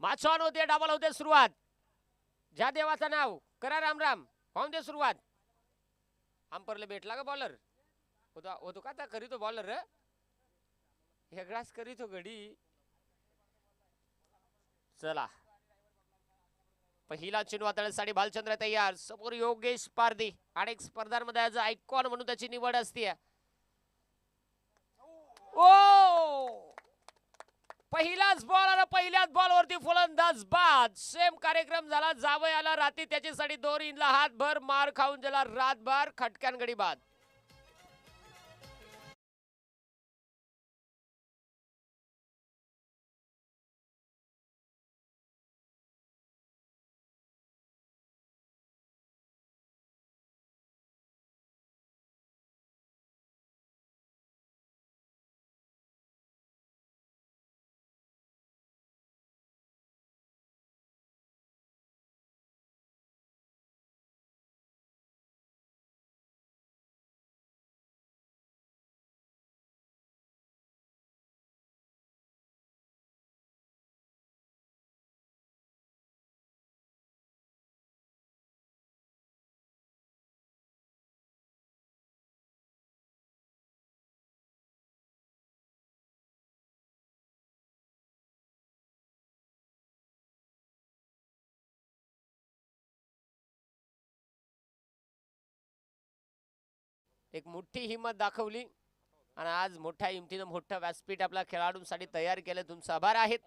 माछान होते डाबल होते सुरुवात. ज्या देवाचं नाव करा राम राम होऊन दे सुरुवात. अंपरला भेटला का बॉलर होतो का करीतो बॉलर वेगळाच करीतो घडी. चला पहिला चेंडू हाताळण्यासाठी भालचंद्र तयार. समोर योगेश पारधी अनेक स्पर्धांमध्ये आज आयकॉन म्हणून त्याची निवड असते. ओ पहिलाच बॉल आणि पहिल्याच बॉलवरती फलंदाज बाद. सेम कार्यक्रम झाला. जावई आला रात्री त्याच्यासाठी 2 इनला हातभर मार खाऊन गेला रातभर. खटक्यान गडी बाद. एक मोठी हिंमत दाखवली आणि आज मोठ्या हिमतीनं मोठं व्यासपीठ आपल्या खेळाडूंसाठी तयार केलं. तुमचा आभार आहेत.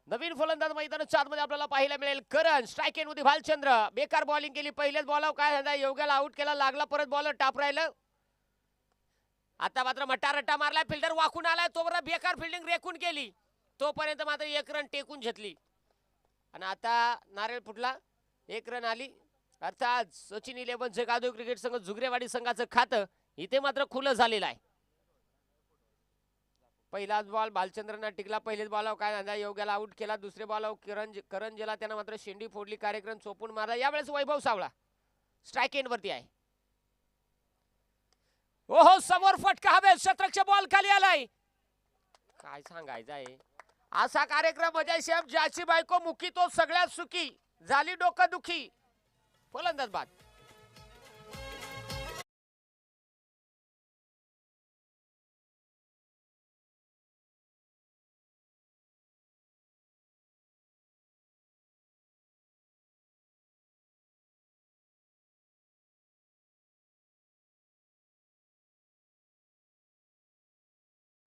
नवीन फलंदाज मैदानाच्या आतमध्ये आपल्याला पाहायला मिळेल करण. स्ट्राईक एंड मध्ये भालचंद्र बेकार बॉलिंग केली. पहिलेच बॉलवर काय झालं योग्याला आउट केला. लागला परत बॉलर टाप राहिलं. आता मात्र मट्टा रट्टा मारला. फिल्डर वाकून आलाय तोपर्यंत बेकार फिल्डिंग रेकून केली. तोपर्यंत मात्र 1 रन टेकून घेतली आणि आता नारळ फुटला. 1 रन आली. अर्थात सचिन 11 गादो क्रिकेट संघ जुगरेवाडी संघाचं खातं इथे मात्र खुलं झालेलं आहे. पहिलाच बॉल भालचंद्रना टिकला. पहिलेच बॉलवर काय झाला योग्याला आउट केला. दुसरे बॉलवर करण जेला त्यानं मात्र शेंडी फोडली. कार्यक्रम चोपून मारला. यावेळेस वैभव सावळा स्ट्राईक एंड वरती आहे. ओहो समोर फटका हवे. शतरक्ष बॉल खाली आलाय. काय सांगायचं आहे असा कार्यक्रम म्हणजे शेम ज्याची बायको मुखी तो सगळ्यात सुखी. झाली डोकं दुखी. फलंदाज बाद.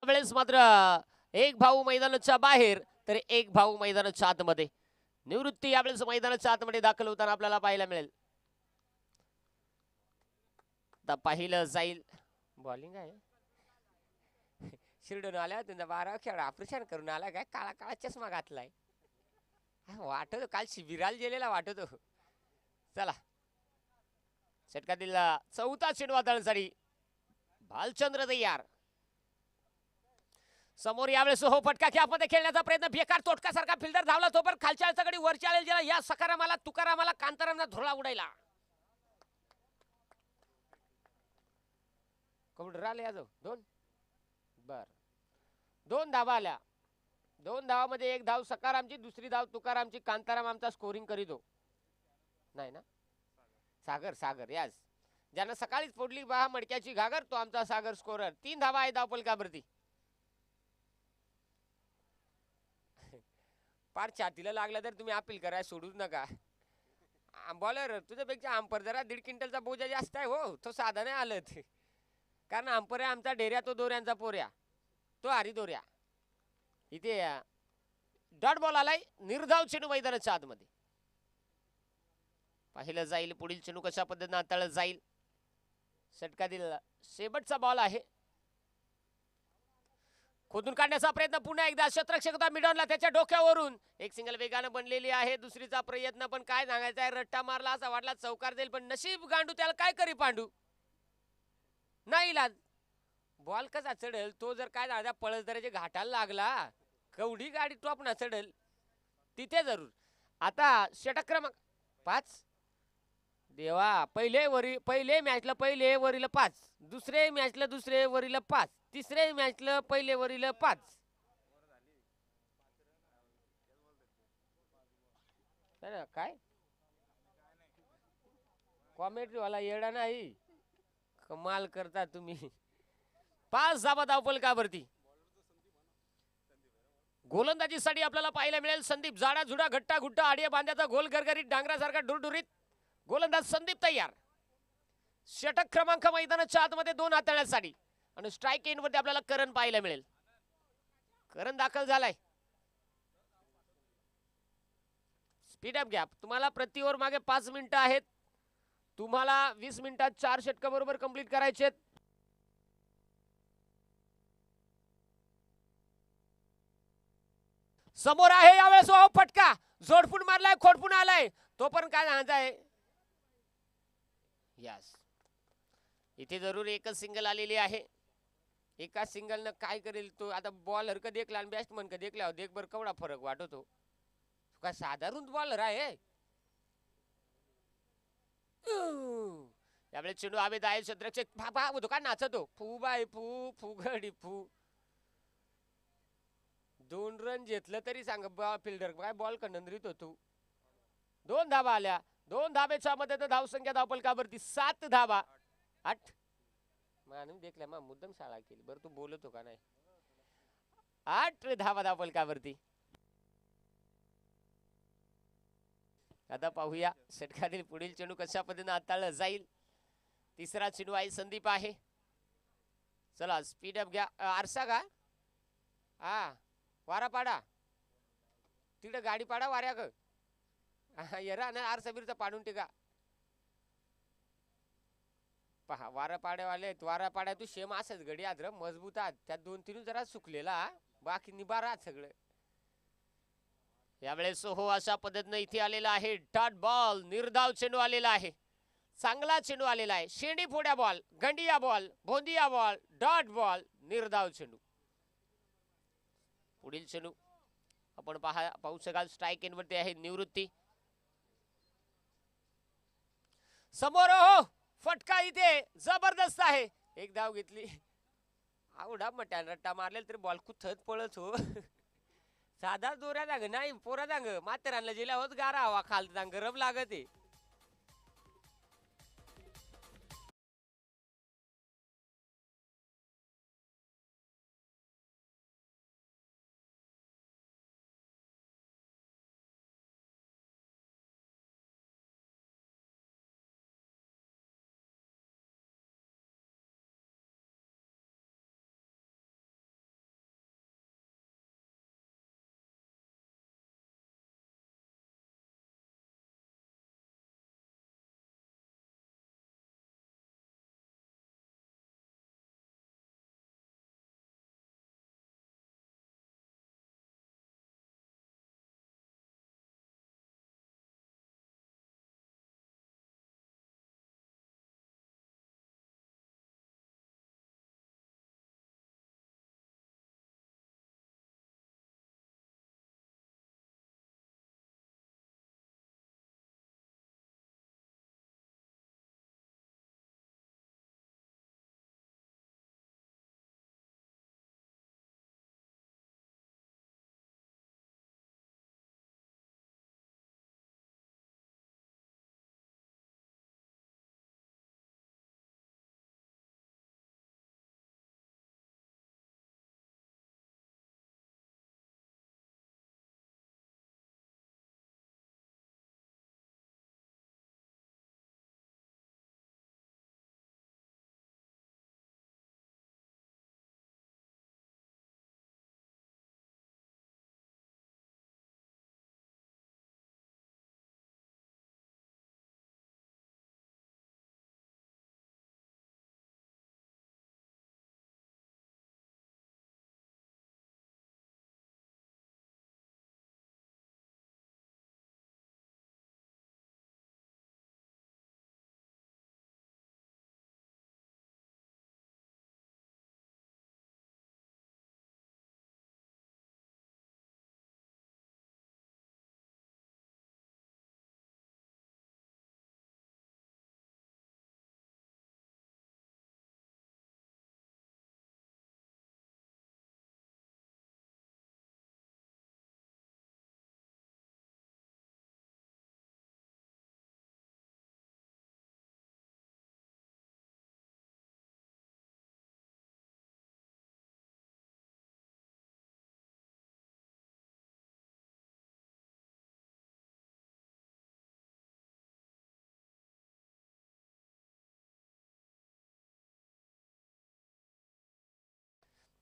वेळेस मात्र एक भाऊ मैदानाच्या बाहेर तर एक भाऊ मैदानाच्या आतमध्ये. निवृत्ती यावेळेस मैदानाच्या आतमध्ये दाखल होताना आपल्याला पाहायला मिळेल. आता पाहिलं जाईल बॉलिंग आहे. शिरडून आल्या तुमचा 12 खेळ ऑपरेशन करून आला काय काळा काळा चष्मा घातलाय वाटतो. काल शिबिराला गेलेला वाटतो. चला षटका दिला. चौथा चेंडू हाताळण्यासाठी भालचंद्र तयार. समोर यावेळेस हो फटका खेळामध्ये खेळण्याचा प्रयत्न. बेकार तोटकासारखा फिल्डर धावला. तोपर्यंत खालच्या कडे वरच्या आलेला या सकारामाला तुकारामाला कांतारामला धुळा उडायला. कबूतर आले यादव 2 बर 2 धावा आल्या. 2 धावामध्ये 1 धाव सकारामची दुसरी धाव तुकारामची. कांताराम आमचा स्कोरिंग करीतो नाही ना. सागर यास ज्यानं सकाळीच फोडली बहा मडक्याची घागर तो आमचा सागर स्कोरर. 3 धावा आहे धावपलकावरती. पार छातीला लागला तर तुम्ही अपील करा सोडूच नका. बॉलर तुझ्यापेक्षा अंपर जरा 1.5 क्विंटलचा बोजा जास्त आहे हो. तो साधा नाही आलत कारण अंपर आहे आमचा डेऱ्या तो दोऱ्यांचा पोऱ्या तो हरी दोऱ्या. इथे डॉट बॉल आलाय. निर्धाव चेंडू मैदानाच्या आतमध्ये. पाहिलं जाईल पुढील चेंडू कशा पद्धतीने हाताळलं जाईल. षटका दिला. शेवटचा बॉल आहे. खोदून काढण्याचा प्रयत्न पुन्हा एकदा. शतरक्षक होता मिडॉनला त्याच्या डोक्यावरून. एक सिंगल वेगानं बनलेली आहे. दुसरीचा प्रयत्न पण काय सांगायचा आहे. रट्टा मारला असा वाटला चौकार देईल पण नशीब गांडू त्याला काय करी पांडू नाही लाज. बॉल कसा चढेल तो जर काय झाला पळसदऱ्याच्या घाटाला लागला कवडी गाडी टॉप ना चढेल तिथे जरूर. आता षटक क्रमांक 5 देवा. पहिले मॅचला पहिले वरील 5. दुसरे मॅचला दुसरे वरील 5. तिसरे मॅचला पहिले वरील 5. है ना काय कॉमेंट्री वाला येडा नाही. कमाल करता तुम्ही. 5 धावा धावफलकावरती. गोलंदाजीसाठी आपल्याला पाहायला मिळेल संदीप. जाडा जुडा घट्टा घुट्टा आडिया बांध्याचा गोल गरगरीत डांगरासारखा डुरडुरीत गोलंदाज संदीप तयार. षटक क्रमांक मैदानाच्या आतमध्ये 2 हाताळण्यासाठी आणि स्ट्राईक एंड वरती आपल्याला करण पाहायला मिळेल. करण दाखल झालाय. स्पीड अप गॅप तुम्हाला प्रति ओव्हर मागे 5 मिनिटं आहेत. तुम्हाला 20 मिनिटात 4 षटक बरोबर कंप्लीट करायचे. समोर आहे यावेळेस फटका जोडपून मारलाय खोडपून आलाय. तो पण काय सांगायचं आहे. यस इथे जरूर एकच सिंगल आलेली आहे. एका सिंगल न काय करेल तो. आता बॉलर का देखला आणि बॅट्समन का देखला देख बर केवढा फरक वाटतो. काय साधारण बॉलर आहे. यावेळेस चेंडू हवेत आहे. क्षेत्ररक्षक बाबा तो काय नाचतो. फू बाय फू फुगडी फू. 2 रन घेतलं तरी सांग फिल्डर काय बॉल कंडंद्रीत होतो. 2 धावा आल्या. 2 धावेच्या मध्ये धावसंख्या धावफलकावरती 7 धावा. 8 मानून देखल्या मा मुद्दाम शाळा केली. बरं तू बोलतो का नाही. 8 धावा धावफलकावरती. आता पाहूया षटकातील पुढील चेंडू कशा पद्धतीने हाताळला जाईल. तिसरा चेंडू आहे संदीप आहे. चला स्पीड अप घ्या. आरसा का हा वारा पाडा तिकडे गाडी पाडा वाऱ्या ग येरा ना आरसा बिरचा पाडून टिका. पहा वारा पाड्यावाले वारा पाड्या तू शेम असच गडी आद्र मजबूत आहात. त्यात 2-3 जरा सुकलेला बाकी निबारा सगळं. यावेळेस हो अशा पद्धतीने इथे आलेला आहे. डॉट बॉल निर्धाव चेंडू आलेला आहे. चांगला चेंडू आलेला आहे. शेंडी फोड्या बॉल गंडिया बॉल भोंदिया बॉल डॉट बॉल निर्धाव चेंडू. पुढील चेंडू आपण पाहू शकाल स्ट्राईक एंड वरती आहे निवृत्ती. समोर हो फटका इथे जबरदस्त आहे. एक धाव घेतली. आवडा मट्यान रट्टा मारलेला तरी बॉल कुठत पळत हो. साधा दोऱ्या जाग नाही पोरा जाग माथेरानला जिल्हा होत गारा हवा खाल गरम लागत.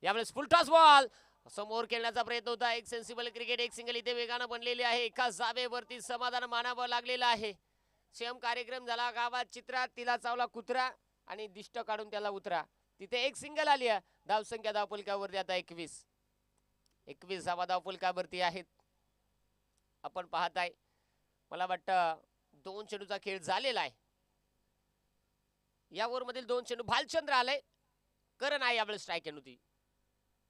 यावेळेस फुल टॉस बॉल समोर खेळण्याचा प्रयत्न होता. एक सेन्सिबल क्रिकेट, एक सिंगल इथे वेगानं बनलेली आहे. एका जावेवरती समाधान मानावं लागलेलं आहे. सेम कार्यक्रम झाला गावात चित्रात, तिला चावला कुत्रा आणि दिष्ट काढून त्याला उतरा. तिथे एक सिंगल आली आहे. धावसंख्या धावफलकावरती आता 21. 21 धावा धावफलकावरती आहेत. आपण पाहताय मला वाटतं 2 चेंडूचा खेळ झालेला आहे. या ओव्हर मधील 2 चेंडू भालचंद्र आलाय. करण आहे यावेळेस स्ट्राईक होती.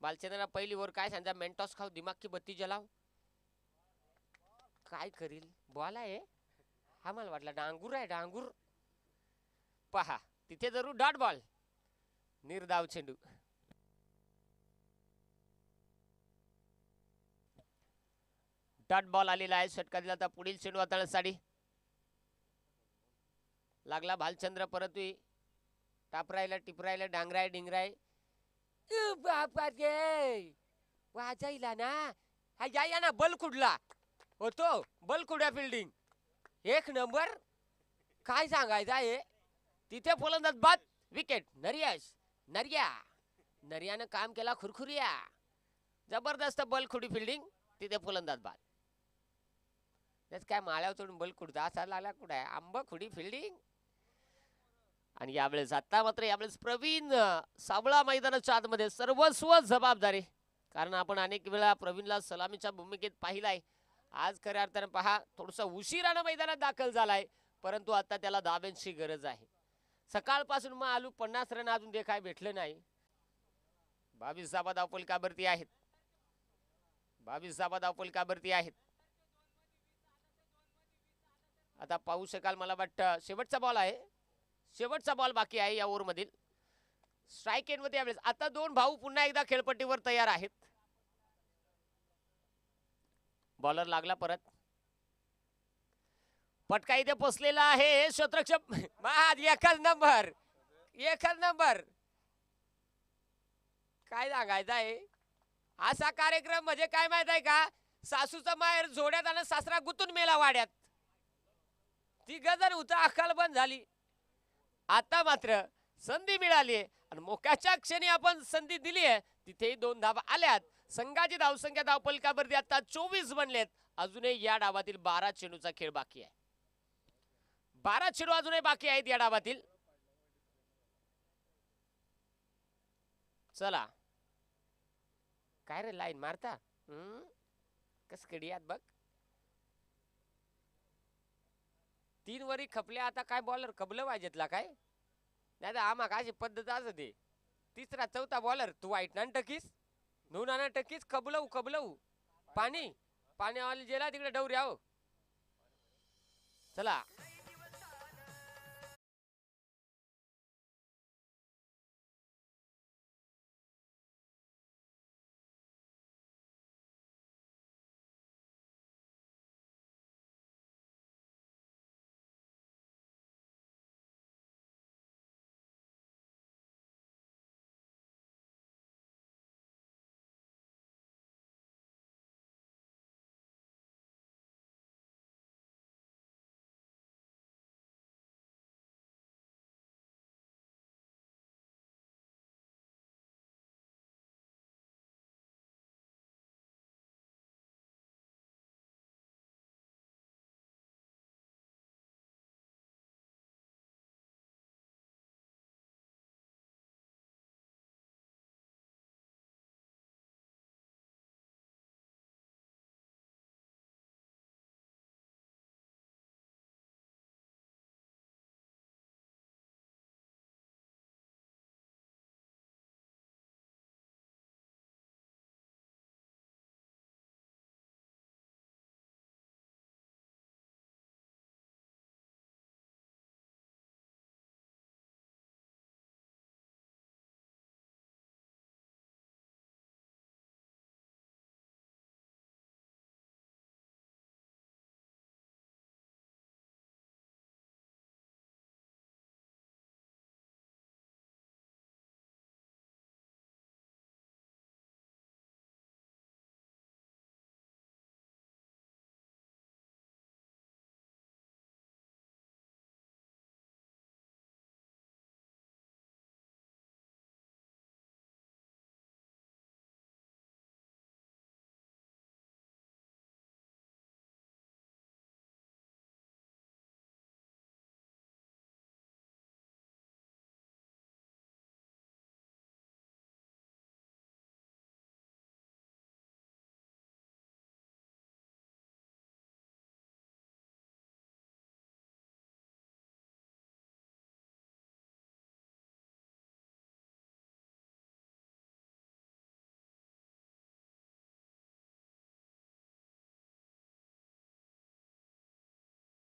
भालचंद्रला पहिली ओव्हर काय सांगा, मेंटॉस खाऊ दिमाग की बत्ती जलाव. काय करील बॉल आहे हा, मला वाटला डांगूर आहे डांगूर. पहा तिथे जरूर डॉट बॉल, निर्धाव चेंडू. डॉट बॉल आलेला आहे. षटका दिला. आता पुढील चेंडू हाताळण्यासाठी लागला भालचंद्र. परत टापरायला टिपरायला डांगराय डिंगराय बापा गे वाजायला ना. हा या ना बल कुडला होतो, बल कुड्या फिल्डिंग एक नंबर. काय सांगायचं आहे तिथे फलंदाज बाद. विकेट नरियास नरियानं काम केला खुरखुरिया. जबरदस्त बलखुडी फिल्डिंग. तिथे फलंदाज बाद. त्याच काय माळ्यावर चढून बल कुडता असा लागला कुठे आंब खुडी फिल्डिंग. आणि यावेळेस आता मात्र यावेळेस प्रवीण साबळा मैदानाच्या आतमध्ये सर्वस्व जबाबदारी. कारण आपण अनेक वेळा प्रवीणला सलामीच्या भूमिकेत पाहिलाय. आज खऱ्या अर्थानं पहा थोडस उशिरानं मैदानात दाखल झालाय, परंतु आता त्याला धाब्यांची गरज आहे. सकाळपासून मग आलू 50 रन अजून देखाय भेटलं नाही. 22 धावा धावफलकावरती आहेत. 22 धावा धावफलकावरती आहेत. आता पाहू शकाल मला वाटतं शेवटचा बॉल आहे. शेवटचा बॉल बाकी आहे या ओव्हर मधील. स्ट्राईक एंड मध्ये यावेळेस आता 2 भाऊ पुन्हा एकदा खेळपट्टीवर तयार आहेत. बॉलर लागला परत. पटका इथे पोचलेला आहे. क्षेत्ररक्षक एकच नंबर, एकच नंबर. काय सांगायचं आहे असा कार्यक्रम म्हणजे काय माहित आहे का, सासूचा माहेर जोड्यात आणि सासरा गुतून मेला वाड्यात. ती गजर होता अक्कल बंद झाली. आता मात्र संधी मिळाली आणि मोक्याच्या क्षणी आपण संधी दिली आहे. तिथेही 2 धावा आल्यात. संघाची धावसंख्या धावफलकावरती आता 24 बनलेत. अजूनही या डावातील 12 चेंडूचा खेळ बाकी आहे. 12 चेंडू अजूनही बाकी आहेत या डावातील. चला काय रे लाईन मारता कस कडियात बघ. 3 वरी खपल्या. आता काय बॉलर कबलं पाहिजेतला काय नाही तर आम्हा काय पद्धत असं ते. तिसरा चौथा बॉलर तू वाईट ना टकीस नूना टकीस कबलवू पाणी पाण्यावाली जेला तिकडे डवऱ्या हो. चला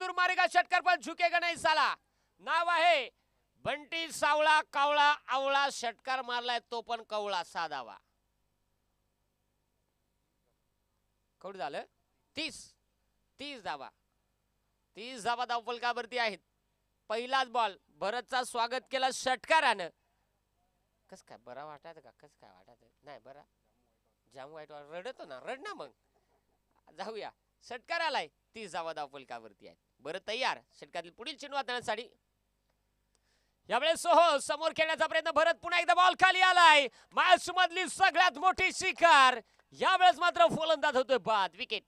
दूर मारेगा षटकार पण झुकेगा नाही साला. नाव आहे बंटी सावळा कावळा आवळा. षटकार मारलाय तो पण कवळा. 6 धावा. कवड झालं 30 धावा. 30 धावा धावफलकावरती आहेत. पहिलाच बॉल. भरतचा स्वागत केलं षटकारानं. कस काय बरा वाटत का? कस काय वाटत नाही बरा. जाम वाईट रडतो ना. रड ना मग. जाऊया. षटकार आलाय. 30 धावा धावफलकावरती आहेत. बरं तयार षटकातील पुढील चेंडू हाताळण्यासाठी. यावेळेस सोहो समोर खेळण्याचा प्रयत्न. भरत पुन्हा एकदा बॉल खाली आलाय. मॅच मधली सगळ्यात मोठी शिकार. यावेळेस मात्र फलंदाज होतोय बाद. विकेट.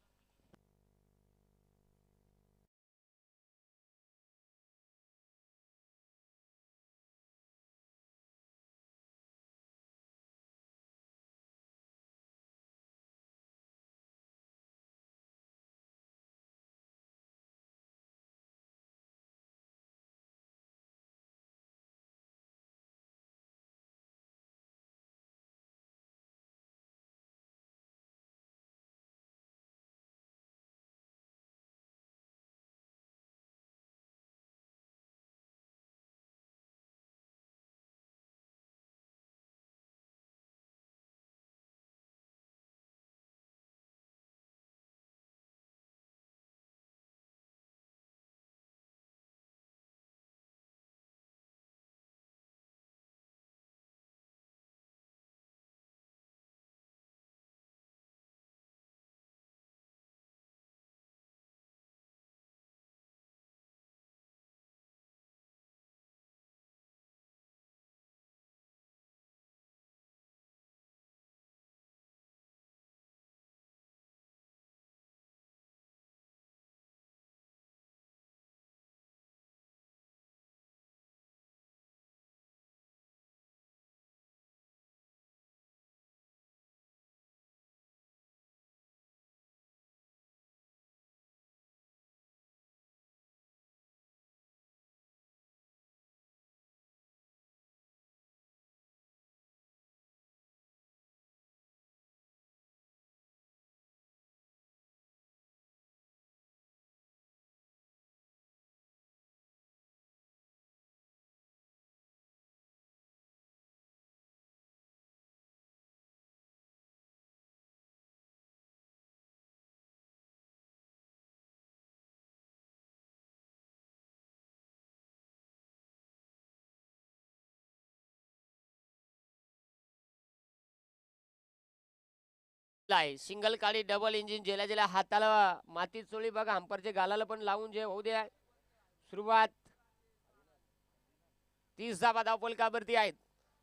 सिंगल काळी डबल इंजिन जेला जेला हाताला माती चोळी बघा. हंपरचे गालाला पण लावून जे होऊ द्या. सुरुवात. 30 धावा धावफलकावरती आहेत.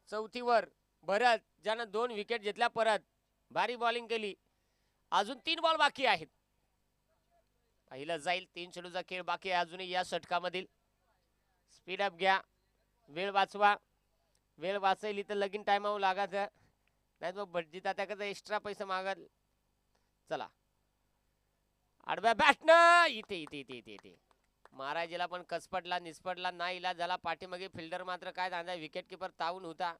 चौथीवर भरत ज्यानं 2 विकेट घेतल्या. परत भारी बॉलिंग केली. अजून 3 बॉल बाकी आहेत. पहिलं जाईल. 3 चेंडूचा खेळ बाकी आहे अजूनही या षटकामधील. स्पीड अप घ्या. वेळ वाचवा. वेळ वाचली तर लगीन टाइमावर लागायचं नाही मग भटजी तात्याकडे एक्स्ट्रा पैसे मागल. चला आडव्या बॅटनं इथे इथे इथे इथे इथे महाराजीला पण कसपटला निस्पटला नाही इला झाला. पाठीमागे फिल्डर मात्र काय सांगा विकेट किपर तावून होता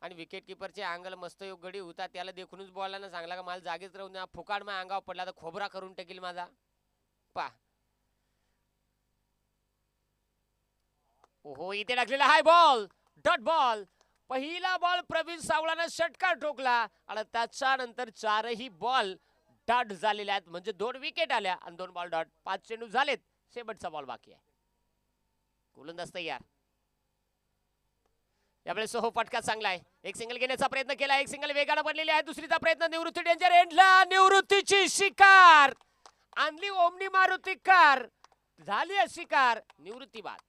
आणि विकेट किपरचे अँगल मस्त योगडी होता. त्याला देखूनच बॉलला सांगला का मला जागेच राहून द्या. फुकाड माझ्या अंगावर पडला तर खोबरा करून टाकील माझा. पा ओहो इथे टाकलेला हाय बॉल. Dot ball. पहिला बॉल प्रवीण सावळानं षटकार ठोकला आणि त्याच्यानंतर 4ही बॉल डॉट झालेले आहेत. म्हणजे 2 विकेट आल्या आणि 2 बॉल डॉट. 5 चेंडू झालेत. शेवटचा बॉल बाकी आहे. गोलंदाज तयार. यावेळेस सोहो फटका चांगला आहे. एक सिंगल घेण्याचा प्रयत्न केला. एक सिंगल वेगानं बनलेली आहे. दुसरीचा प्रयत्न. निवृत्ती डेंजर एंडला. निवृत्तीची शिकार आणली ओमनी मारुती कार. झाली शिकार. निवृत्ती बाद.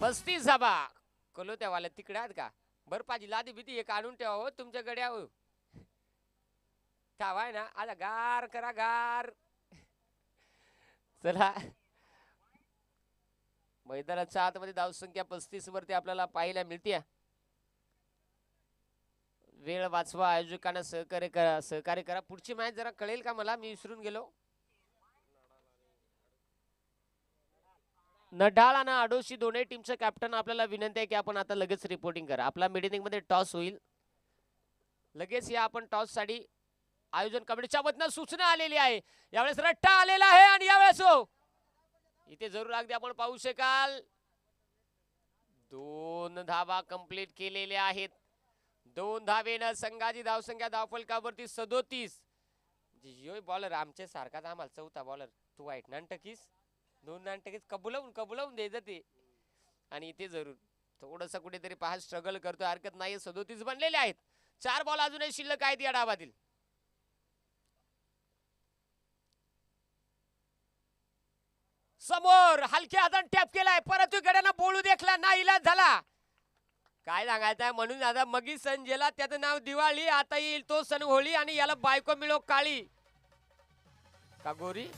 35 धाबा. कलोत्यावाला तिकडे आहेत का? बर्फाची लादी भीती एक आणून ठेवा हो तुमच्या गड्यावर. थांबाय ना आता गार करा गार. चला मैदानाच्या आतमध्ये धावसंख्या 35 वरती आपल्याला पाहायला मिळते. वेळ वाचवा, आयोजकांना सहकार्य करा. पुढची मॅच जरा कळेल का मला, मी विसरून गेलो. नडाळ आणि आडोशी दोन्ही टीमचं कॅप्टन आपल्याला विनंती आहे की आपण आता लगेच रिपोर्टिंग करा. आपला मीटिंग मध्ये टॉस होईल लगेच या आपण टॉस साठी आयोजन कमिटीच्या वतीनं सूचना आलेली आहे. यावेळेस रट्टा आलेला आहे आणि यावेळेस हो इथे जरूर अगदी आपण पाहू शकाल 2 धावा कंप्लीट केलेल्या आहेत. 2 धावेनं संघाची धावसंख्या धावफलकावरती 37. यो बॉलर आमच्या सारखाच आम्हाला चौथा बॉलर तू वाईट नाटकीस 2 नाटकीस कबुलवून द्यायचं ते. आणि इथे जरूर थोडस कुठेतरी पहा स्ट्रगल करतो, हरकत नाही. 37 बनलेले आहेत. 4 बॉल अजूनही शिल्लक आहेत या डावातील. समोर हलक्या हाताने टॅप केलाय, परंतु गड्यांना बोलू देखला ना इलाज झाला. काय सांगायचंय म्हणून आता मगी सण गेला, त्याचं नाव दिवाळी. आता येईल तो सण होळी आणि याला बायको मिळो काळी का गोरी.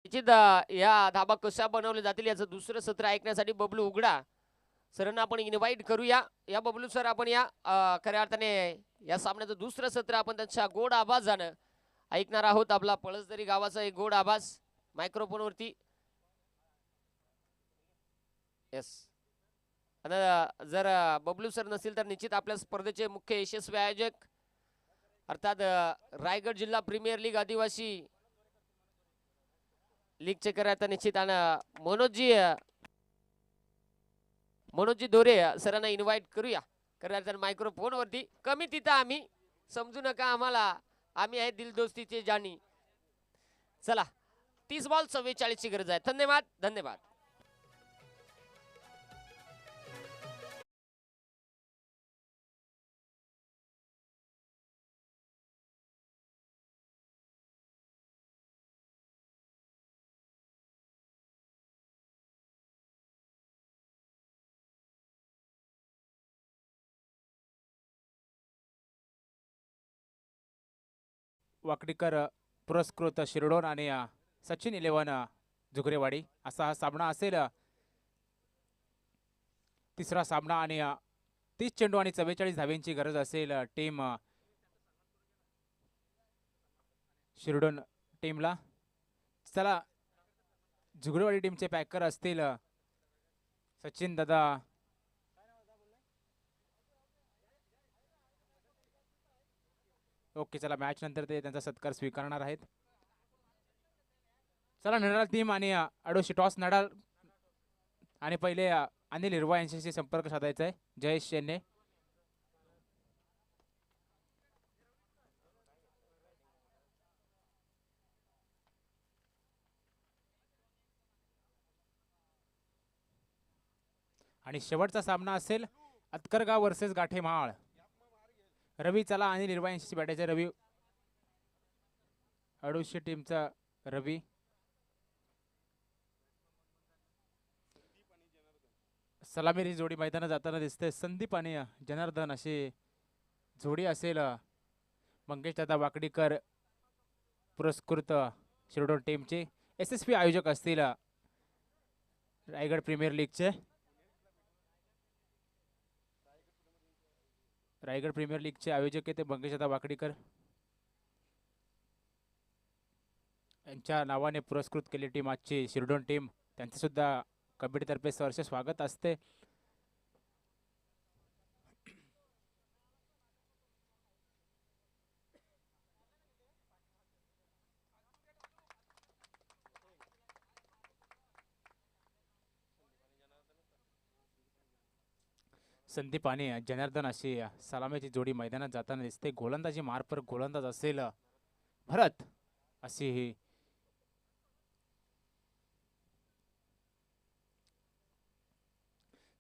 निश्चित या धाबा कशा बनवले जातील याचं दुसरं सत्र ऐकण्यासाठी बबलू उघडा सरांना आपण इन्व्हाइट करूया. या बबलू सर आपण या खऱ्या अर्थाने या सामन्याचं दुसरं सत्र आपण त्यांच्या गोड आवाजानं ऐकणार आहोत. आपला पळसदरी गावाचा एक गोड आवाज मायक्रोफोन वरती. येस. आता जर बबलू सर नसतील तर निश्चित आपल्या स्पर्धेचे मुख्य यशस्वी आयोजक अर्थात रायगड जिल्हा प्रीमियर लीग आदिवासी लीग चे आता निश्चित मनोजी दोरे सरांना इन्व्हाइट करूया. खरं मायक्रोफोन वरती कमी तिथं आम्ही समजू नका आम्हाला, आम्ही आहे दिलदोस्तीचे जाणी. चला 30 बॉल 44 ची गरज आहे. धन्यवाद धन्यवाद. वाकडीकर पुरस्कृत शिरडोन आणि सचिन 11 जुगरेवाडी असा हा सामना असेल. तिसरा सामना आणि 30 चेंडू आणि 44 धाव्यांची गरज असेल टीम शिरडोन टीमला. चला जुगरेवाडी टीमचे पॅकर असतील सचिन दादा ओके. चला मॅच नंतर ते त्यांचा सत्कार स्वीकारणार आहेत. चला नडाल टीम आणि अडोशी टॉस नडाल आणि पहिले अनिल हिरवा यांच्याशी संपर्क साधायचा आहे. जयेश शेन्ने आणि शेवटचा सामना असेल अतकरगाव वर्सेस गाठे महाळ. रवी चला अनिल हिरवा यांच्याशी भेटायचं. रवी अडोशी टीमचा रवी सलामीरी जोडी मैदानात जाताना दिसते. संदीप आणि जनार्दन अशी जोडी असेल. मंगेश दादा वाकडीकर पुरस्कृत शिरडोन टीमचे SSP आयोजक असतील रायगड प्रीमियर लीगचे. रायगड प्रीमियर लीगचे आयोजक ते मंगेश दादा वाकडीकर यांच्या नावाने पुरस्कृत केली टीम आजची शिरडोन टीम. त्यांचे सुद्धा कमिटीतर्फे सहर्ष स्वागत असते. संदीप आणि जनार्दन अशी सलामीची जोडी मैदानात जाताना दिसते. गोलंदाजी मार्पर गोलंदाज असेल भरत अशी ही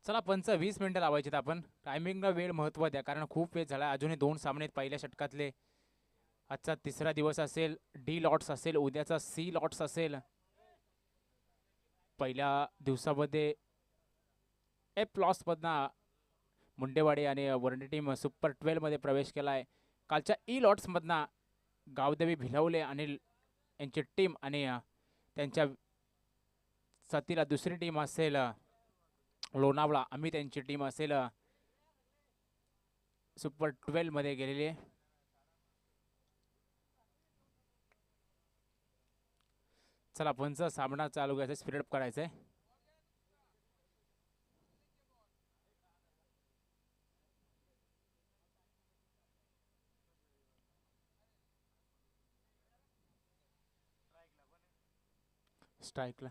चला 20 मिनिटं लावायची आपण. टायमिंगला वेळ महत्व द्या कारण खूप वेळ झाला. अजूनही 2 सामने पहिल्या षटकातले. आजचा तिसरा दिवस असेल. D लॉट्स असेल. उद्याचा C लॉट्स असेल. पहिल्या दिवसामध्ये F लॉट्स मधनं मुंडेवाडी आणि वरंडी टीम सुपर 12 मध्ये प्रवेश केलाय. कालच्या E लॉट्स मधनं गावदेवी भिलवले अनिल यांची टीम आणि त्यांच्या साथीला दुसरी टीम असेल लोणावळा अमित यांची टीम असेल सुपर 12 मध्ये गेलेली आहे. चला पंच सामना चालू करायचा. स्पीड अप करायचंय. स्ट्राईकला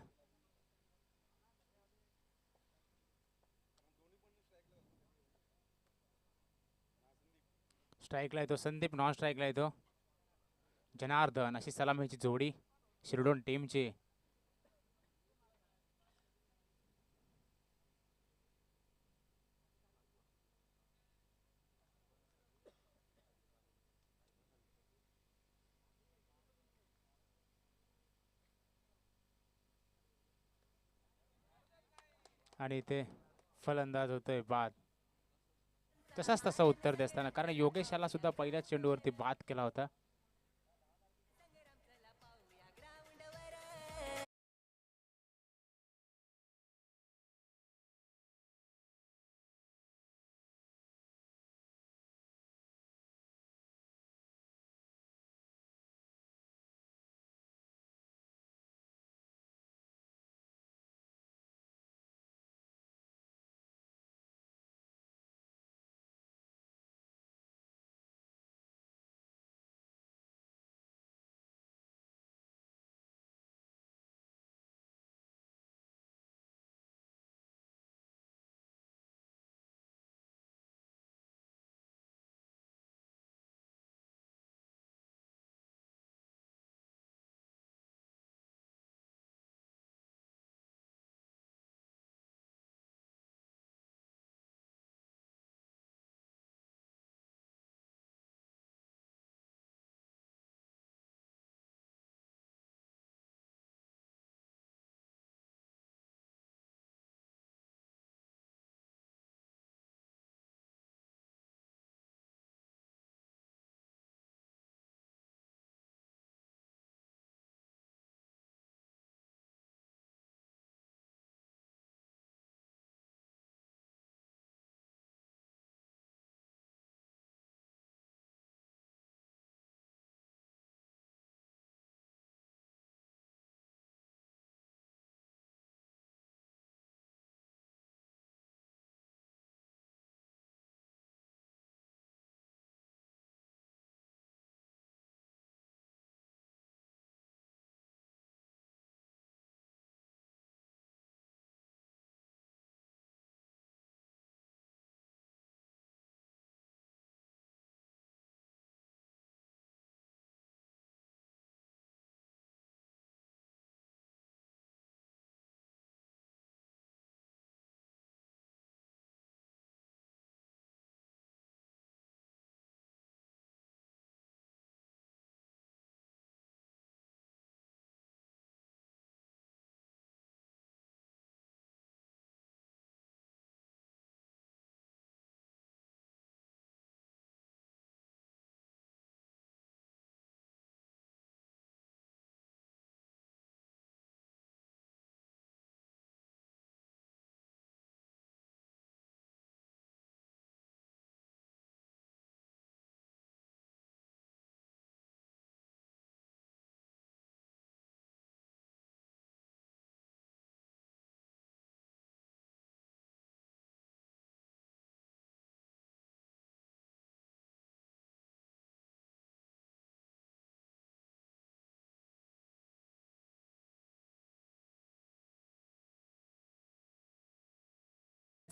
स्ट्राईकला येतो संदीप. नॉन स्ट्राईकला येतो जनार्दन. अशी सलामीची जोडी शिरडोन टीमची. आणि इथे फलंदाज होतोय बाद. तसाच तसा उत्तर देताना कारण योगेश याला सुद्धा पहिल्याच चेंडूवरती बाद केला होता.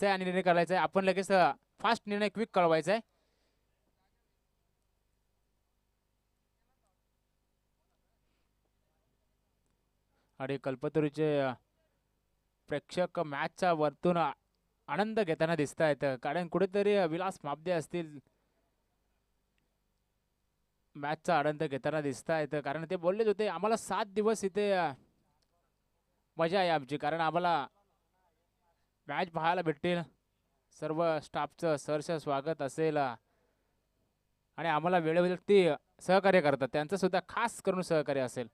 घ्यायचा आहे आणि निर्णय करायचा आहे. आपण लगेच फास्ट निर्णय क्विक कळवायचा आहे. आणि कल्पतरूचे प्रेक्षक मॅचचा वरतून आनंद घेताना दिसत आहेत, कारण कुठेतरी विलास मापदे असतील मॅचचा आनंद घेताना दिसत आहेत. कारण ते बोललेच होते आम्हाला 7 दिवस इथे मजा आहे आमची, कारण आम्हाला मॅच पाहायला भेटतील, सर्व स्टाफचं सहर्ष स्वागत असेल आणि आम्हाला वेळोवेळी ते सहकार्य करतात, त्यांचं सुद्धा खास करून सहकार्य असेल.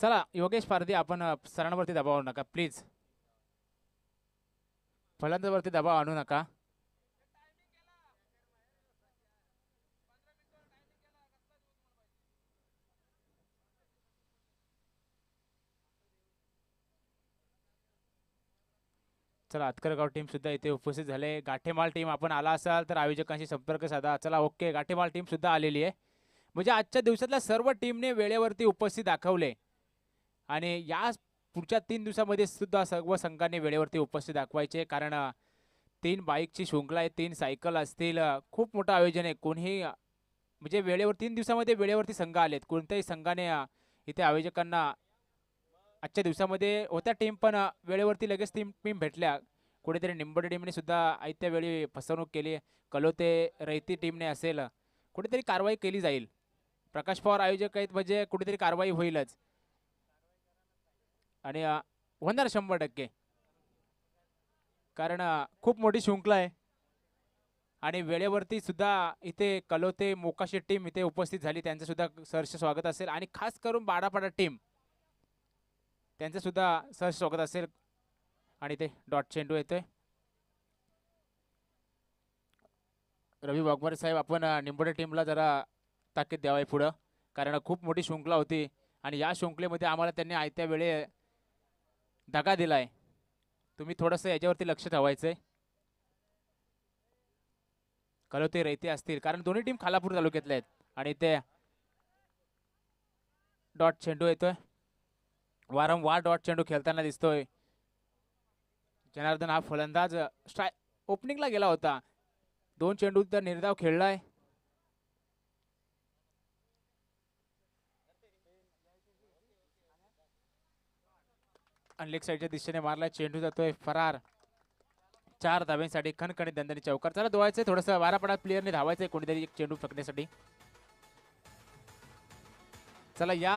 चला योगेश पारधी, आपण सरांवरती दबाव आणू नका प्लीज, फलंदाजावरती दबाव आणू नका. चला अतकरगाव टीम सुद्धा इथे उपस्थित झाले. गाठेमाल टीम आपण आला असाल तर आयोजकांशी संपर्क साधा. चला ओके, गाठेमाल टीम सुद्धा आलेली आहे. म्हणजे आजच्या दिवसातल्या सर्व टीमने वेळेवरती उपस्थित दाखवले आणि या पुढच्या 3 दिवसामध्ये सुद्धा सर्व संघांनी वेळेवरती उपस्थित दाखवायचे, कारण 3 बाईकची शृंखला आहे, 3 सायकल असतील, खूप मोठं आयोजन आहे. कोणीही म्हणजे वेळेवर 3 दिवसामध्ये वेळेवरती संघ आलेत. कोणत्याही संघाने इथे आयोजकांना आजच्या दिवसामध्ये होत्या टीम पण वेळेवरती लगेच टीम भेटल्या. कुठेतरी निंबोडे टीमने सुद्धा आयत्या वेळी फसवणूक केली. कलोते रैती टीमने असेल, कुठेतरी कारवाई केली जाईल. प्रकाश पवार आयोजक आहेत म्हणजे कुठेतरी कारवाई होईलच आणि होणार 100%, कारण खूप मोठी शृंखला आहे आणि वेळेवरती सुद्धा इथे कलोते मोकाशी टीम इथे उपस्थित झाली, त्यांचं सुद्धा सहर्ष स्वागत असेल आणि खास करून बाडापाडा टीम त्यांचं सुद्धा सहर्ष स्वागत असेल. आणि ते डॉट चेंडू येतोय. रवी वाघमारे साहेब, आपण निंबोडे टीमला जरा ताकीद द्यावी पुढं, कारण खूप मोठी शृंखला होती आणि या शृंखलेमध्ये आम्हाला त्यांनी आयत्या वेळे दगा दिलाय. तुम्ही थोडंसं याच्यावरती लक्ष ठेवायचंय. कलोते रैते असतील, कारण दोन्ही टीम खालापूर तालुक्यातले आहेत आणि ते डॉट चेंडू येतोय. वारंवार डॉट चेंडू खेळताना दिसतोय. जनार्दन हा फलंदाज ओपनिंगला गेला होता, 2 चेंडू तर निर्धाव खेळलाय. आणि लेग साईडच्या दिशेने मारलाय, चेंडू जातोय फरार. 4 धाब्यांसाठी खणखणीत दणदणी चौकार. चला धुवायचंय थोडंसं, वारापाडा प्लेअरने धावायचंय कोणीतरी एक चेंडू फेकण्यासाठी. चला या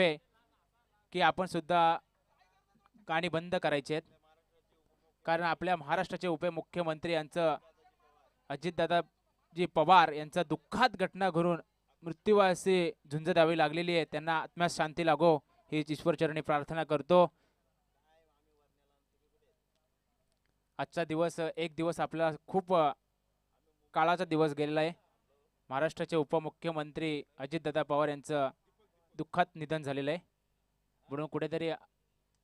तर्फे की आपण सुद्धा गाणी बंद करायची आहेत, कारण आपल्या महाराष्ट्राचे उपमुख्यमंत्री यांचं अजितदादाजी पवार यांचा दुःखद घटना घडून मृत्यूवासी झुंज द्यावी लागलेली आहे. त्यांना आत्म्यात शांती लागो हीच ईश्वरचरणी प्रार्थना करतो. आजचा दिवस एक दिवस आपला खूप काळाचा दिवस गेलेला आहे. महाराष्ट्राचे उपमुख्यमंत्री अजितदादा पवार यांचं दुःखद निधन झालेलं आहे. म्हणून कुठेतरी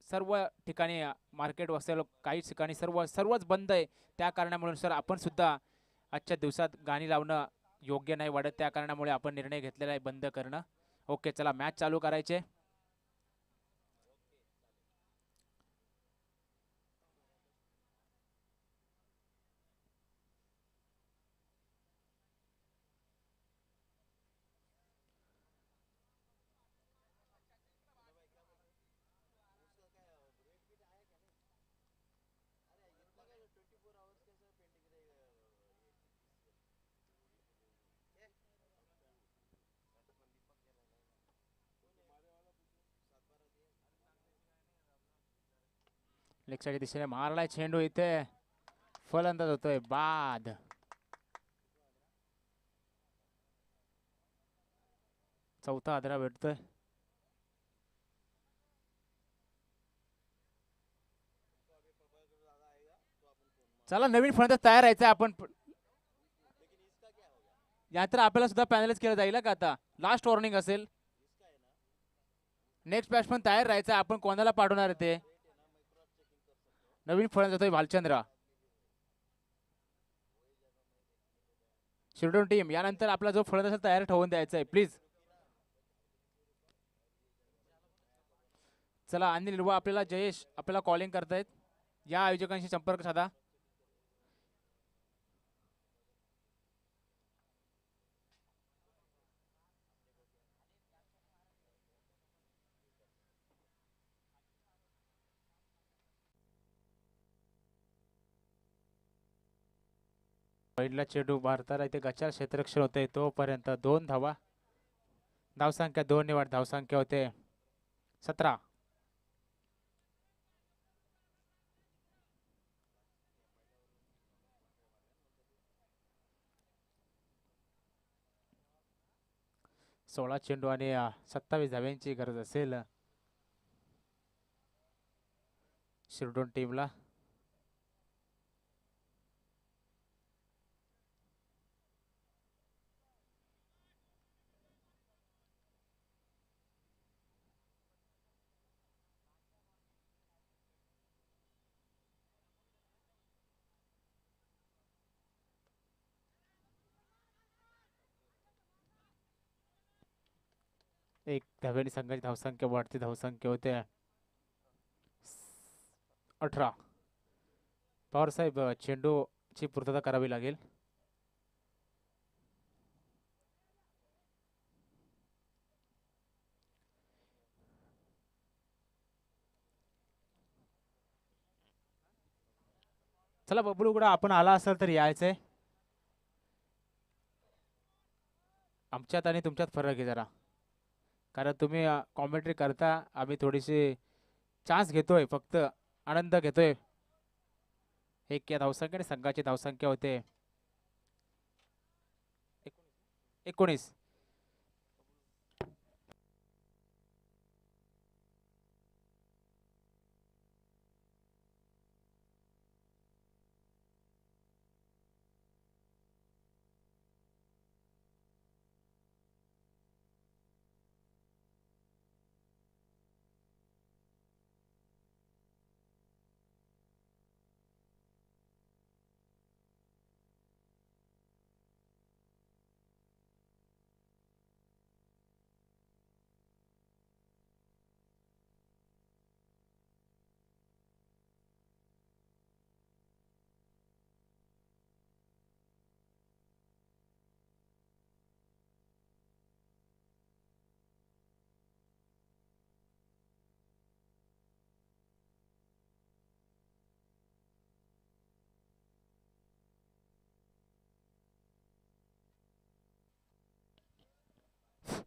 सर्व ठिकाणी मार्केट असेल काही ठिकाणी सर्वच बंद आहे. त्या कारणामुळे सर आपण सुद्धा आजच्या दिवसात गाणी लावणं योग्य नाही वाटत. त्या कारणामुळे आपण निर्णय घेतलेला आहे बंद करणं. ओके, चला मॅच चालू करायचे. लेग साईडच्या दिशेने मारलाय चेंडू, इथे फलंदाज होतोय बाद. चौथा आदरा भेटतोय. चला नवीन फलंदाज तयार राहायचं आपण. यानंतर आपल्याला सुद्धा पॅनलाइज केलं जाईल का? आता लास्ट वॉर्निंग असेल. नेक्स्ट बॅट्समन तयार राहायचं. आपण कोणाला पाठवणार आहे ते? नवीन फलंदाज होतोय भालचंद्र. शिरडोन टीम यानंतर आपला जो फलंदाज तयार ठेवून द्यायचा आहे प्लीज. चला अनिल निर्वा आपल्याला जयेश आपल्याला कॉलिंग करतायत. या आयोजकांशी संपर्क साधा. पहिला चेंडू भारताला इथे गचाल क्षेत्ररक्षण होते. तोपर्यंत 2 धावा. धावसंख्या 2 निवड. धावसंख्या होते 17. सोळा चेंडू आणि 27 धाव्यांची गरज असेल शिरडोन टीमला. एक धाव्याने संघाची धावसंख्या वाढते. धावसंख्या होते 18. पवार साहेब चेंडूची पूर्तता करावी लागेल. चला बबलू गुडा आपण आला असेल तर यायचंय. आमच्यात आणि तुमच्यात फरक आहे जरा, कारण तुम्ही कॉमेंट्री करता, आम्ही थोडीशी चान्स घेतोय, फक्त आनंद घेतोय. एक या धावसंख्येने संघाची धावसंख्या होते 19.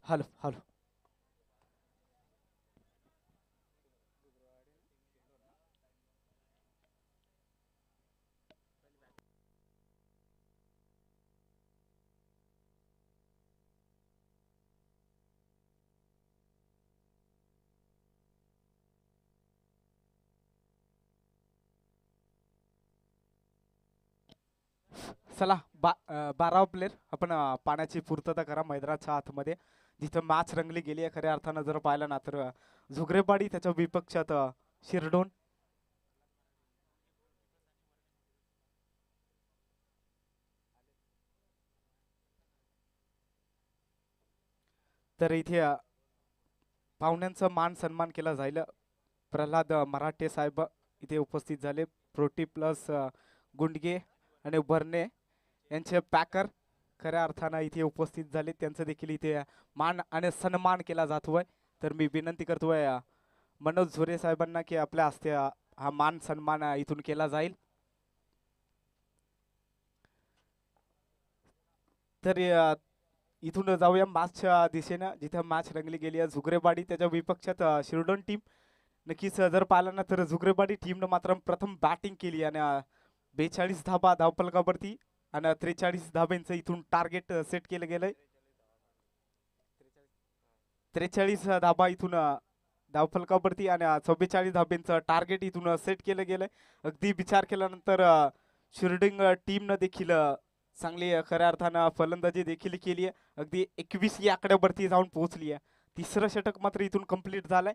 हॅलो हॅलो चला 12 प्लेयर आपण पाण्याची पूर्तता करा मैदानाच्या आतमध्ये जिथं मॅच रंगली गेली आहे खऱ्या अर्थानं जर पाहिलं ना तर झुगरेपाडी त्याच्या विपक्षात शिरडोन तर इथे पाहुण्यांचा मान सन्मान केला जाईल प्रल्हाद मराठे साहेब इथे उपस्थित झाले प्रोटी प्लस गुंडगे आणि बर्ने यांचे पॅकर खऱ्या अर्थानं इथे उपस्थित झाले त्यांचं देखील इथे मान आणि सन्मान केला जातोय तर मी विनंती करतोय मनोज झोरे साहेबांना की आपल्या हस्ते हा मान सन्मान इथून केला जाईल तर इथून जाऊया मॅचच्या दिशेनं जिथे मॅच रंगली गेली आहे झुगरेबाडी त्याच्या विपक्षात शिरडोन टीम नक्कीच जर पाहिलं ना तर झुगरेबाडी टीमनं मात्र प्रथम बॅटिंग केली आणि 42 धाबा धावफलकावरती आणि 43 धाब्यांचं इथून टार्गेट सेट केलं गेलंय 43 धाबा इथून धावफलकावरती आणि 44 धाब्यांचं टार्गेट इथून सेट केलं गेलंय अगदी विचार केल्यानंतर शिरडिंग टीमनं देखील चांगली खऱ्या अर्थानं फलंदाजी देखील केली आहे अगदी 21 या आकड्यावरती जाऊन पोहोचली आहे तिसरं षटक मात्र इथून कंप्लीट झालंय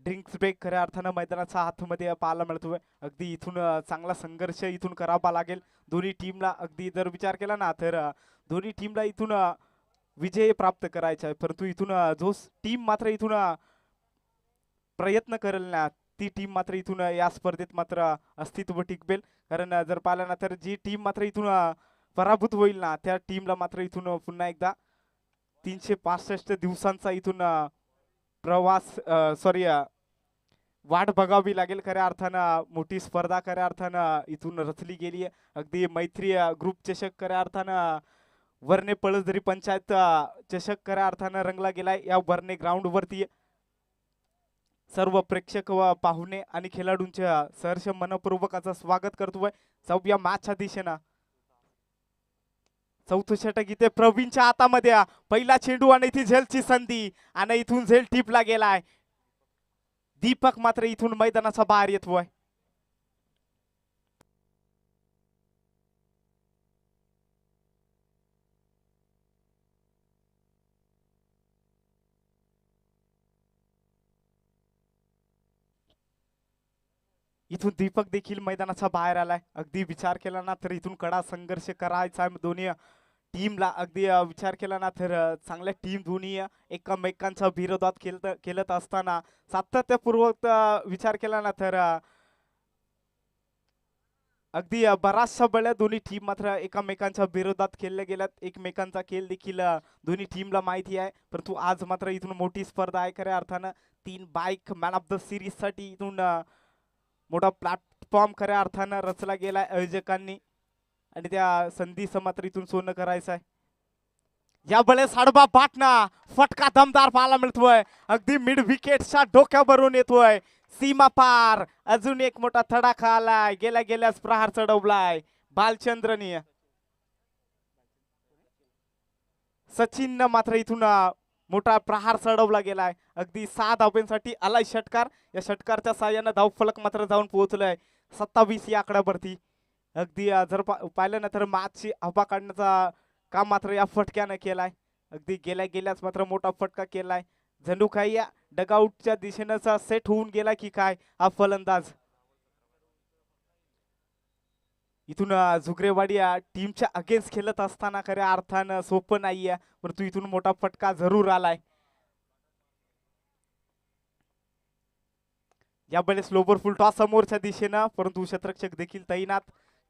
ड्रिंक्स ब्रेक खऱ्या अर्थानं मैदानाच्या हातमध्ये पाहायला मिळतोय अगदी इथून चांगला संघर्ष इथून करावा लागेल दोन्ही टीमला अगदी जर विचार केला ना तर दोन्ही टीमला इथून विजय प्राप्त करायचा आहे परंतु इथून जो टीम मात्र इथून प्रयत्न करेल ना ती टीम मात्र इथून या स्पर्धेत मात्र अस्तित्व टिकवेल कारण जर पाहिलं ना तर जी टीम मात्र इथून पराभूत होईल ना त्या टीमला मात्र इथून पुन्हा एकदा 365 दिवसांचा इथून प्रवास वाट बघावी लागेल खऱ्या अर्थानं मोठी स्पर्धा खऱ्या अर्थानं इथून रचली गेली आहे अगदी मैत्री ग्रुप चषक खऱ्या अर्थानं वर्णे पळसदरी पंचायत चषक खऱ्या अर्थानं रंगला गेलाय या वर्णे ग्राउंड वरती सर्व प्रेक्षक व पाहुणे आणि खेळाडूंच्या सहर्ष मनपूर्वकाचं स्वागत करतोय चौथ्या मॅचच्या दिशेनं चौथं षटक इथे प्रवीणच्या हातामध्ये पहिला चेंडू आणि इथे झेलची संधी आणि इथून झेल टिपला गेलाय दीपक मात्र इथून मैदानाचा बाहेर येतोय इथून दीपक देखील मैदानाच्या बाहेर आलाय अगदी विचार केला ना तर इथून कडा संघर्ष करायचा आहे दोन्ही टीमला अगदी विचार केला ना तर चांगल्या टीम दोन्ही एकमेकांच्या विरोधात खेळत असताना सातत्यपूर्वक विचार केला ना तर अगदी बराचशा वेळा दोन्ही टीम मात्र एकमेकांच्या विरोधात खेळल्या गेल्यात एकमेकांचा खेळ देखील दोन्ही टीमला माहिती आहे परंतु आज मात्र इथून मोठी स्पर्धा आहे खऱ्या अर्थानं 3 bike man of the series साठी इथून मोठा प्लॅटफॉर्म खऱ्या अर्थानं रचला गेलाय आयोजकांनी आणि त्या संधीचं मात्र इथून सोनं करायचं आहे या वेळेस हडबा बाटना फटका दमदार पाहायला मिळतोय अगदी मिड विकेटच्या डोक्यावरून येतोय सीमा पार अजून एक मोठा तडाखा आलाय गेल्याच प्रहार चढवलाय बालचंद्रनी सचिन मात्र इथून मोठा प्रहार चढवला गेलाय अगदी 6 धावांसाठी आलाय षटकार या षटकारच्या साह्यानं धावफलक मात्र जाऊन पोहोचलाय 27 या आकड्यावरती अगदी जर पाहिलं ना तर मॅचची हवा काढण्याचा काम मात्र या फटक्यानं केलाय अगदी गेल्याच मात्र मोठा फटका केलाय जणू काही या डगआउटच्या दिशेनं सेट होऊन गेला की काय हा फलंदाज इथून झुगरेवाडी टीमच्या अगेन्स्ट खेळत असताना खऱ्या अर्थानं सोपं नाहीये परंतु इथून मोठा फटका जरूर आलाय यावेळेस स्लोवर फुल टॉस समोरच्या दिशेनं परंतु क्षेत्ररक्षक देखील तैनात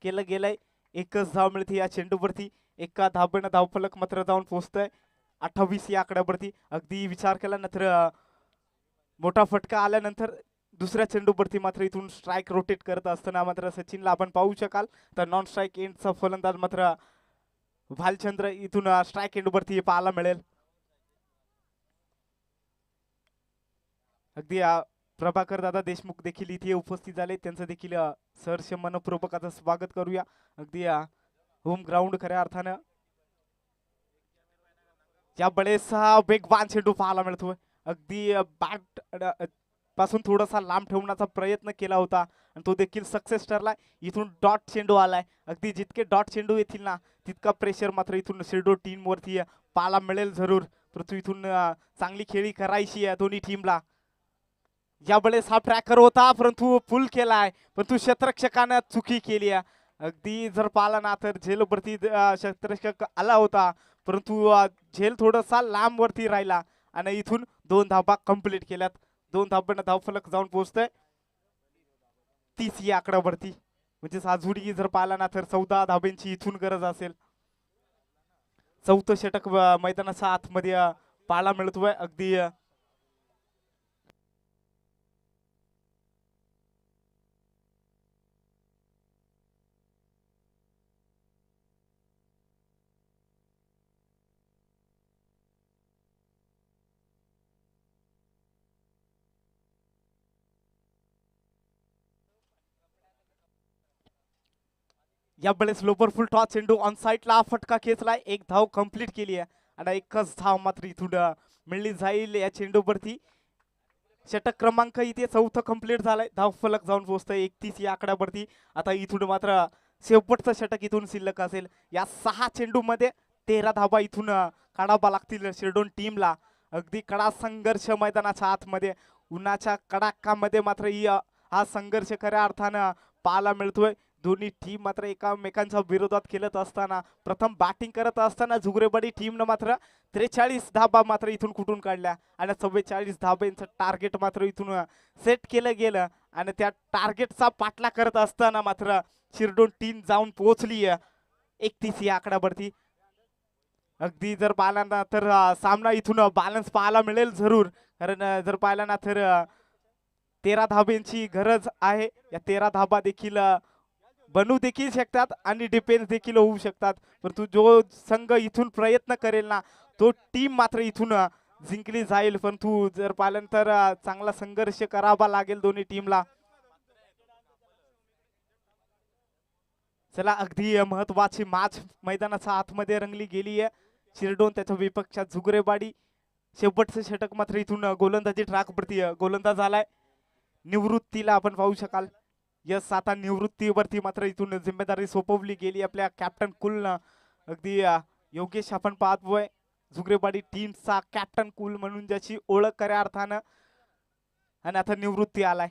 केलं गेलंय एकच धाव मिळते या चेंडूवरती एका धावेनं धावफलक मात्र जाऊन पोहोचतोय 28 या आकड्यावरती अगदी विचार केला नंतर मोठा फटका आल्यानंतर दुसऱ्या चेंडूवरती मात्र इथून स्ट्राईक रोटेट करत असताना मात्र सचिनला आपण पाहू शकाल तर नॉन स्ट्राईक एंडचा फलंदाज मात्र भालचंद्र इथून स्ट्राईक एंडवरती पाहायला मिळेल अगदी प्रभाकर दादा देशमुख देखील इथे उपस्थित झाले त्यांचं देखील सहर्ष मनपूर्वकाचं स्वागत करूया अगदी होम ग्राउंड खऱ्या अर्थानं या वेळेस वेगवान चेंडू पाहायला मिळतोय अगदी बॅट पासून थोडासा लांब ठेवण्याचा प्रयत्न केला होता आणि तो देखील सक्सेस ठरला. इथून डॉट चेंडू आलाय. अगदी जितके डॉट चेंडू येतील ना तितका प्रेशर मात्र इथून शिरडो टीम वरती पाहायला मिळेल जरूर. परंतु इथून चांगली खेळी करायची आहे दोन्ही टीमला. यावेळेस हा ट्रॅकर होता परंतु फुल केलाय, परंतु क्षेत्ररक्षकानं चुकी केली आहे. अगदी जर पाहिला ना तर झेलवरती क्षेत्ररक्षक आला होता परंतु झेल थोडासा लांब वरती राहिला आणि इथून 2 धाबा कंप्लीट केल्यात. 2 धाबांना धावफलक जाऊन पोहोचतोय 30 या आकड्यावरती. म्हणजे साजूडी जर पाहिला ना तर 14 धाब्यांची इथून गरज असेल. चौथं षटक मैदानाच्या आतमध्ये पाहायला मिळतोय. अगदी यावेळेस लोबर फुल टॉस चेंडू ऑन साईडला फटका खेचलाय. 1 धाव कंप्लीट केली आहे आणि एकच धाव मात्र इथून मिळली जाईल या चेंडूवरती. षटक क्रमांक इथे 4थं कंप्लीट झालाय. धाव फलक जाऊन पोहोचतोय 31 या आकड्यावरती. आता इथून मात्र शेवटचं षटक इथून शिल्लक असेल. या 6 चेंडू मध्ये 13 धाबा इथून काढावा लागतील शिरडोन टीमला. अगदी कडा संघर्ष मैदानाच्या आतमध्ये उन्हाच्या कडाकामध्ये मात्र हा संघर्ष खऱ्या अर्थानं पाहायला मिळतोय. दोन्ही टीम मात्र एकामेकांच्या विरोधात खेळत असताना प्रथम बॅटिंग करत असताना झुगरेवाडी टीमनं मात्र 43 धाबा मात्र इथून कुठून काढल्या आणि 44 धाब्यांचं टार्गेट मात्र इथून सेट केलं गेलं आणि त्या टार्गेटचा पाठला करत असताना मात्र शिरडोन टीम जाऊन पोहोचली 31 या आकड्यावरती. अगदी जर पाहिला ना तर सामना इथून बॅलन्स पाहायला मिळेल जरूर. कारण जर पाहिला ना तर 13 धाब्यांची गरज आहे. या 13 धाबा देखील बनू देखील शकतात आणि डिफेन्स देखील होऊ शकतात. परंतु जो संघ इथून प्रयत्न करेल ना तो टीम मात्र इथून जिंकली जाईल. परंतु जर पाहिलं तर चांगला संघर्ष करावा लागेल दोन्ही टीमला. चला अगदी महत्वाची मॅच मैदानाच्या आतमध्ये रंगली गेली आहे. शिरडोन त्याच्या विपक्षात झुगरेवाडी. शेवटचं षटक मात्र इथून गोलंदाजी ट्रॅकवरती गोलंदाज आलाय. निवृत्तीला आपण पाहू शकाल. यस आता निवृत्तीवरती मात्र इथून जिम्मेदारी सोपवली गेली आपल्या कॅप्टन कुलनं. अगदी योगेश आपण पाहतोय झुगरेवाडी टीमचा कॅप्टन कुल म्हणून ज्याची ओळख खऱ्या अर्थानं. आणि आता निवृत्ती आलाय.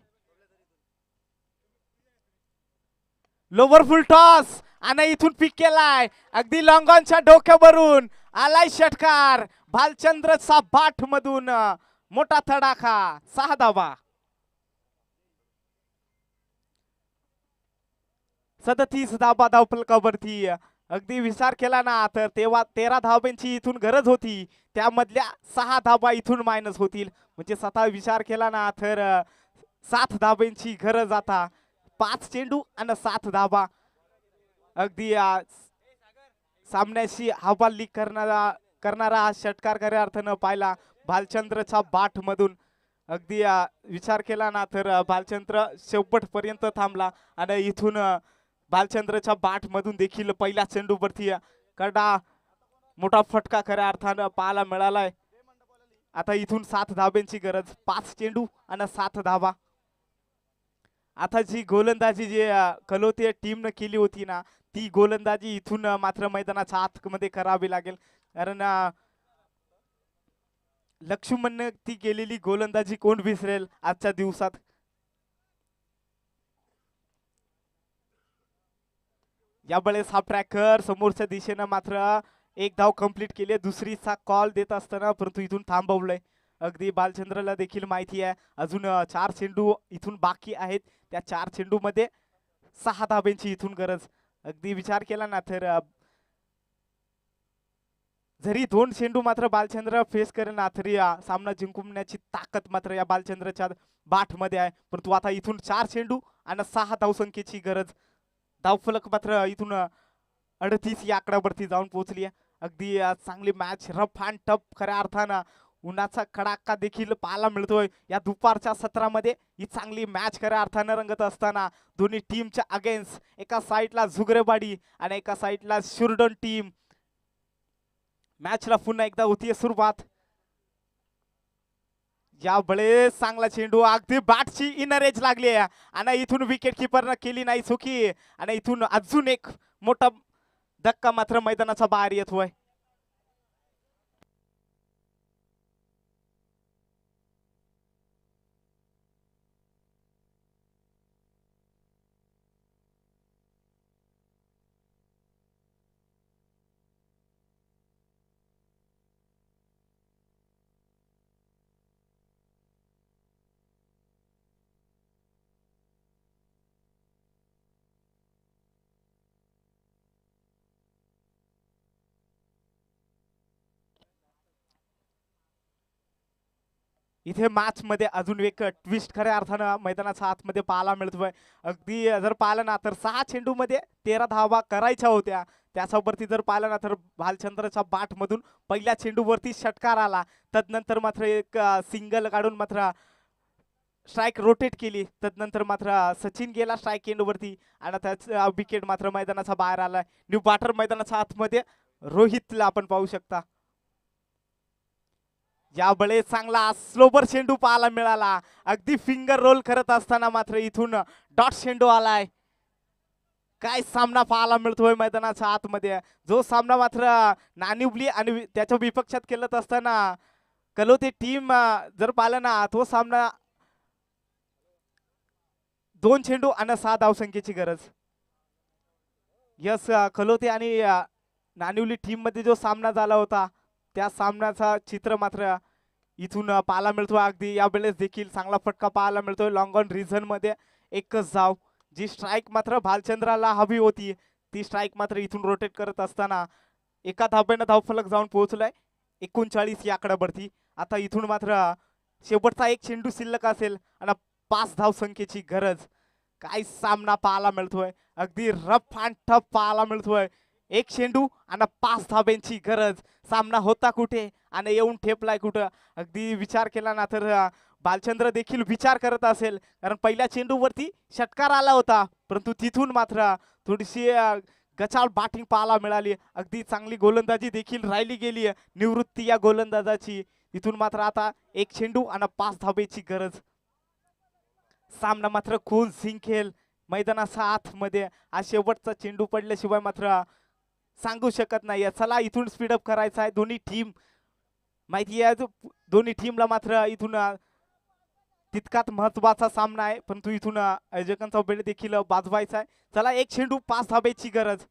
लोवर फुल टॉस आणि इथून पिक केलाय. अगदी लॉंग ऑनच्या डोक्यावरून आलाय षटकार. भालचंद्रचा बाट मधून मोठा तडाखा. 6 धावा. 37 धाबा धावफलकावरती. अगदी विचार केला ना तर तेव्हा 13 धाब्यांची इथून गरज होती. त्यामधल्या 6 धाबा इथून मायनस होतील. म्हणजे स्वतः विचार केला ना तर 7 धाब्यांची गरज आता. 5 चेंडू आणि 7 धाबा. अगदी सामन्याशी हवाली करणारा हा षटकार खऱ्या अर्थानं पाहिला भालचंद्रच्या बाट मधून. अगदी विचार केला ना तर भालचंद्र शेवटपर्यंत थांबला आणि इथून भालचंद्रच्या बाट मधून देखील पहिल्या चेंडूवरती कडा मोठा फटका खऱ्या अर्थानं पाहायला मिळालाय. आता इथून 7 धाब्यांची गरज. 5 चेंडू आणि 7 धाबा. आता जी गोलंदाजी जे कलोते टीमनं केली होती ना ती गोलंदाजी इथून मात्र मैदानाच्या आतमध्ये करावी लागेल. कारण लक्ष्मणने ती केलेली गोलंदाजी कोण विसरेल आजच्या दिवसात. यावेळेस हा ट्रॅकर समोरच्या दिशेनं मात्र 1 धाव कंप्लीट केली. दुसरीचा कॉल देत असताना परंतु इथून थांबवलंय. अगदी बालचंद्रला देखील माहिती आहे अजून 4 चेंडू इथून बाकी आहेत. त्या 4 चेंडू मध्ये 6 धाब्यांची इथून गरज. अगदी विचार केला ना तर जरी 2 चेंडू मात्र बालचंद्र फेस करेल ना तरी सामना जिंकण्याची ताकद मात्र या बालचंद्रच्या बाट मध्ये आहे. परंतु आता इथून 4 चेंडू आणि 6 धावसंख्येची गरज. धावफलक मात्र इथून 38 या आकड्यावरती जाऊन पोहोचली आहे. अगदी चांगली मॅच रफ अँड टफ खऱ्या अर्थानं उन्हाचा कडाका देखील पाहायला मिळतोय या दुपारच्या सत्रामध्ये. ही चांगली मॅच खऱ्या अर्थानं रंगत असताना दोन्ही टीमच्या अगेन्स्ट एका साईडला झुगरेवाडी आणि एका साईडला शिरडोन टीम. मॅचला पुन्हा एकदा होतीये सुरुवात. या बळे चांगला चेंडू अगदी बॅटची इनर एज लागली आहे आणि इथून विकेट किपरनं केली नाही चुकी आणि इथून अजून एक मोठा धक्का मात्र मैदानाचा बाहेर येतोय. इथे मॅच मध्ये अजून एक ट्विस्ट खऱ्या अर्थानं मैदानाच्या आतमध्ये पाहायला मिळतोय. अगदी जर पाहिलं ना तर 6 चेंडूमध्ये 13 धावा करायच्या होत्या. त्याच्यावरती जर पाहिलं ना तर भालचंद्रच्या बाट मधून पहिल्या चेंडूवरती षटकार आला. तदनंतर मात्र एक सिंगल काढून मात्र स्ट्राईक रोटेट केली. तदनंतर मात्र सचिन गेला स्ट्राईक एंडवरती आणि त्याचा विकेट मात्र मैदानाचा बाहेर आलाय. न्यू बॅटर मैदानाच्या आतमध्ये रोहितला आपण पाहू शकता. यावेळेस चांगला स्लोबर चेंडू पाहायला मिळाला. अगदी फिंगर रोल करत असताना मात्र इथून डॉट चेंडू आलाय. काय सामना पाहायला मिळतोय मैदानाच्या आतमध्ये. जो सामना मात्र नाणिवली आणि त्याच्या विपक्षात केलत असताना कलोते टीम जर पाहिलं ना तो सामना 2 चेंडू आणि 6 धावसंख्येची गरज. यस कलोते आणि नाणिवली टीम मध्ये जो सामना झाला होता त्या सामन्याचा चित्र मात्र इथून पाहायला मिळतो. अगदी यावेळेस देखील चांगला फटका पाहायला मिळतोय. लॉंग ऑन रिझन मध्ये एकच धाव. जी स्ट्राईक मात्र भालचंद्राला हवी होती ती स्ट्राईक मात्र इथून रोटेट करत असताना एका धाब्यानं धावफलक जाऊन पोहोचलाय 39 या आकड्यावरती. आता इथून मात्र शेवटचा एक चेंडू शिल्लक असेल आणि 5 धावसंख्येची गरज. काय सामना पाहायला मिळतोय. अगदी रफ अँड टफ पाहायला मिळतोय. एक चेंडू आणि 5 धाब्यांची गरज. सामना होता कुठे आणि येऊन ठेपलाय कुठं. अगदी विचार केला ना तर भालचंद्र देखील विचार करत असेल. कारण पहिल्या चेंडूवरती षटकार आला होता परंतु तिथून मात्र थोडीशी गचाळ बॅटिंग पाहायला मिळाली. अगदी चांगली गोलंदाजी देखील राहिली गेली निवृत्ती या गोलंदाजाची. इथून मात्र आता एक चेंडू आणि 5 धाब्याची गरज. सामना मात्र कोण जिंकेल मैदानाच्या आतमध्ये. हा शेवटचा चेंडू पडल्याशिवाय मात्र सांगू शकत नाही. चला इथून स्पीडअप करायचा आहे. दोन्ही टीम माहिती आहे दोन्ही टीमला मात्र इथून तितकाच महत्वाचा सामना आहे परंतु इथून आयोजकांचा वेळ देखील वाजवायचा आहे. चला एक चेंडू 5 धाब्याची गरज.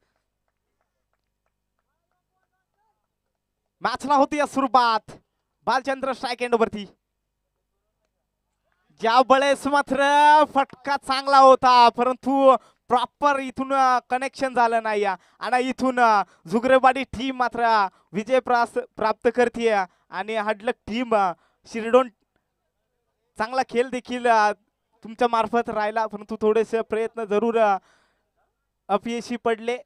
मॅचला होती सुरुवात. भालचंद्र स्ट्राईक एंडवरती. ज्या वेळेस मात्र फटका चांगला होता परंतु प्रॉपर इथून कनेक्शन झालं नाही आणि इथून जुगरेवाडी टीम मात्र विजय प्राप्त करते आणि हडलक टीम शिरडोन चांगला खेळ देखील तुमच्या मार्फत राहिला परंतु थोडेसे प्रयत्न जरूर अपयशी पडले.